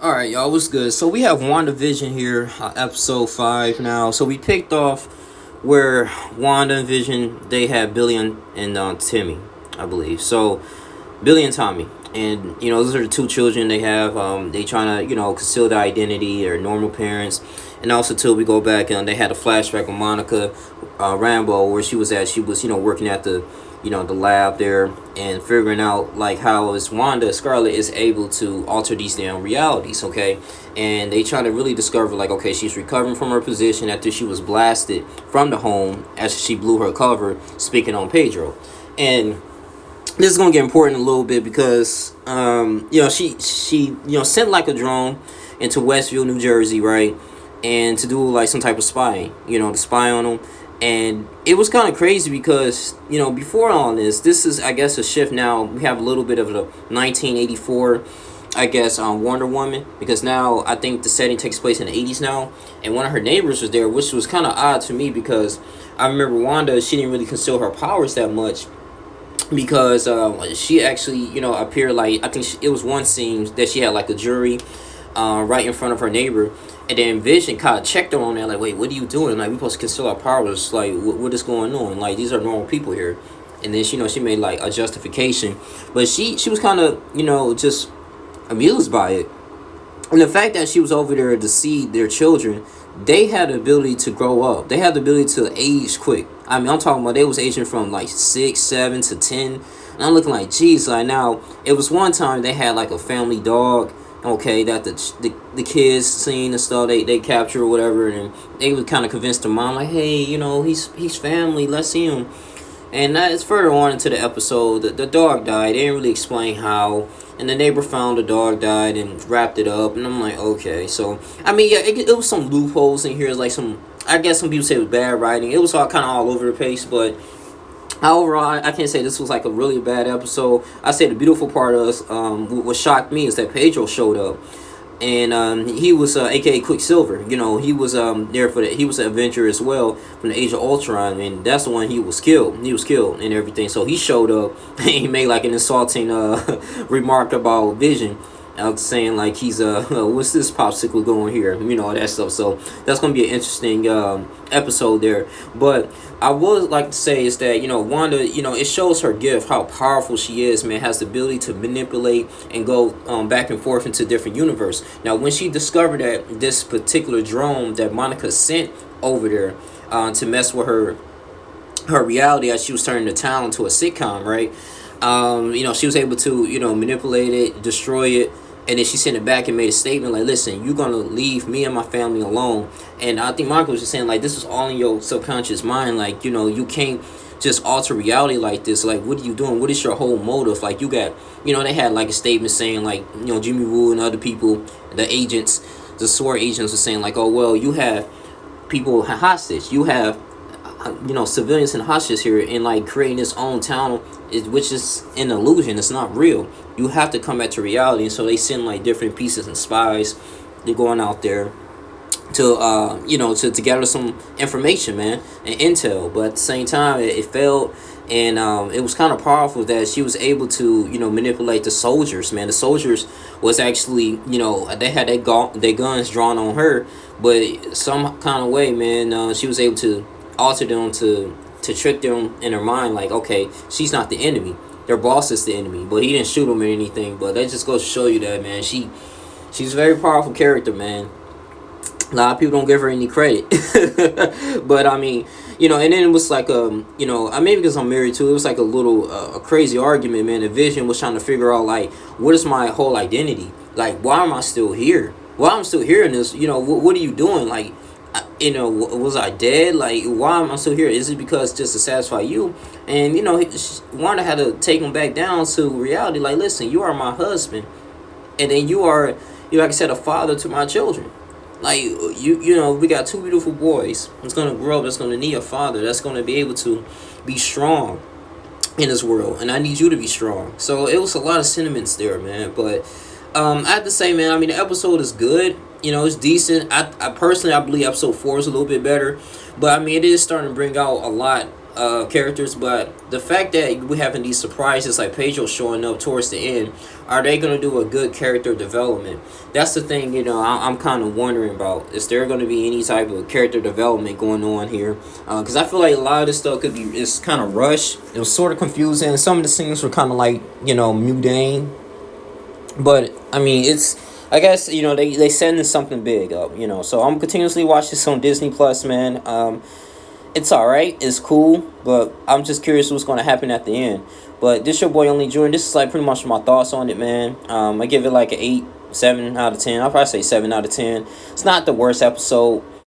All right, y'all, what's good? So we have WandaVision here, episode 5 now. So we picked off where Wanda and Vision, they had Billy and Timmy, I believe. So Billy and Tommy. And, those are the two children they have. They trying to, conceal their identity, their normal parents. And also, too, we go back and they had a flashback of Monica Rambeau, where she was, working at the lab there and figuring out, like, how is Wanda Scarlet is able to alter these damn realities, okay? And they try to really discover, like, okay, she's recovering from her position after she was blasted from the home as she blew her cover speaking on Pedro. And this is gonna get important a little bit because she sent like a drone into Westview, New Jersey, right, and to do like some type of spying, to spy on them. And it was kind of crazy because before all this is, I guess, a shift. Now we have a little bit of the 1984, I guess, Wonder Woman, because now I think the setting takes place in the 80s now, and one of her neighbors was there, which was kind of odd to me because I remember Wanda, she didn't really conceal her powers that much because she actually appeared, like, I think it was one scene that she had like a jury right in front of her neighbor, and then Vision kind of checked her on that, like, wait, what are you doing? Like, we supposed to conceal our powers, like, what is going on? Like, these are normal people here. And then she made like a justification, but she was kind of just amused by it. And the fact that she was over there to see their children, they had the ability to grow up. They had the ability to age quick. I mean, I'm talking about they was aging from like 6, 7 to 10. And I'm looking like, geez, like, now, it was one time they had like a family dog, okay, that the kids seen and stuff, they capture or whatever, and they would kind of convince the mom, like, hey, he's family, let's see him. And that is further on into the episode. The dog died. They didn't really explain how. And the neighbor found the dog died and wrapped it up. And I'm like, okay. So, I mean, yeah, it was some loopholes in here. Like I guess some people say it was bad writing. It was all kind of all over the place. But overall, I can't say this was like a really bad episode. I say the beautiful part of what shocked me is that Pedro showed up. And he was aka Quicksilver. He was there for he was an Avenger as well from the Age of Ultron, and that's the one he was killed. He was killed and everything. So he showed up and he made like an insulting remark about Vision, saying like he's what's this popsicle going here, all that stuff. So that's gonna be an interesting episode there. But I would like to say is that Wanda, it shows her gift, how powerful she is, man. Has the ability to manipulate and go back and forth into different universe. Now when she discovered that this particular drone that Monica sent over there to mess with her reality as she was turning the town into a sitcom, right? She was able to manipulate it, destroy it, and then she sent it back and made a statement like, listen, you're gonna leave me and my family alone. And I think Monica was just saying, like, this is all in your subconscious mind. Like, you can't just alter reality like this. Like, what are you doing? What is your whole motive? Like, you got, they had like a statement saying like, Jimmy Woo and other people, the agents, the SWORD agents were saying like, oh, well, you have people hostage. You have civilians and hostage here, and like creating this own town, which is an illusion. It's not real. You have to come back to reality. And so they send like different pieces and spies. They're going out there to to gather some information, man, and intel. But at the same time, it failed. And it was kind of powerful that she was able to manipulate the soldiers, man. The soldiers was actually they had their guns drawn on her, but some kind of way, man, she was able to alter them to trick them in her mind, like, okay, she's not the enemy, their boss is the enemy. But he didn't shoot them or anything. But that just goes to show you that, man, she's a very powerful character, man. A lot of people don't give her any credit. But I mean, and then it was like I maybe because I'm married too, it was like a little a crazy argument, man. The Vision was trying to figure out, like, what is my whole identity, like, why am I still here, why I'm still here in this, what are you doing, like, was I dead? Like, why am I still here? Is it because just to satisfy you? And Wanda had to take him back down to reality. Like, listen, you are my husband, and then you are, like I said, a father to my children. Like, we got two beautiful boys. That's gonna grow up. That's gonna need a father. That's gonna be able to be strong in this world, and I need you to be strong. So it was a lot of sentiments there, man. But I have to say, man, I mean, the episode is good. It's decent. I personally, I believe episode 4 is a little bit better. But I mean, it is starting to bring out a lot characters, but the fact that we having these surprises like Pedro showing up towards the end, are they gonna do a good character development? That's the thing, I'm kind of wondering about. Is there gonna be any type of character development going on here? Because I feel like a lot of this stuff could be it's kind of rushed. It was sort of confusing. Some of the scenes were kind of like mundane, but I mean it's. I guess they sending something big up, so I'm continuously watching this on Disney Plus, man. It's alright, it's cool, but I'm just curious what's going to happen at the end. But this your boy Only Jordan. This is like pretty much my thoughts on it, man. I give it like an 8, 7 out of 10. I'll probably say 7 out of 10. It's not the worst episode.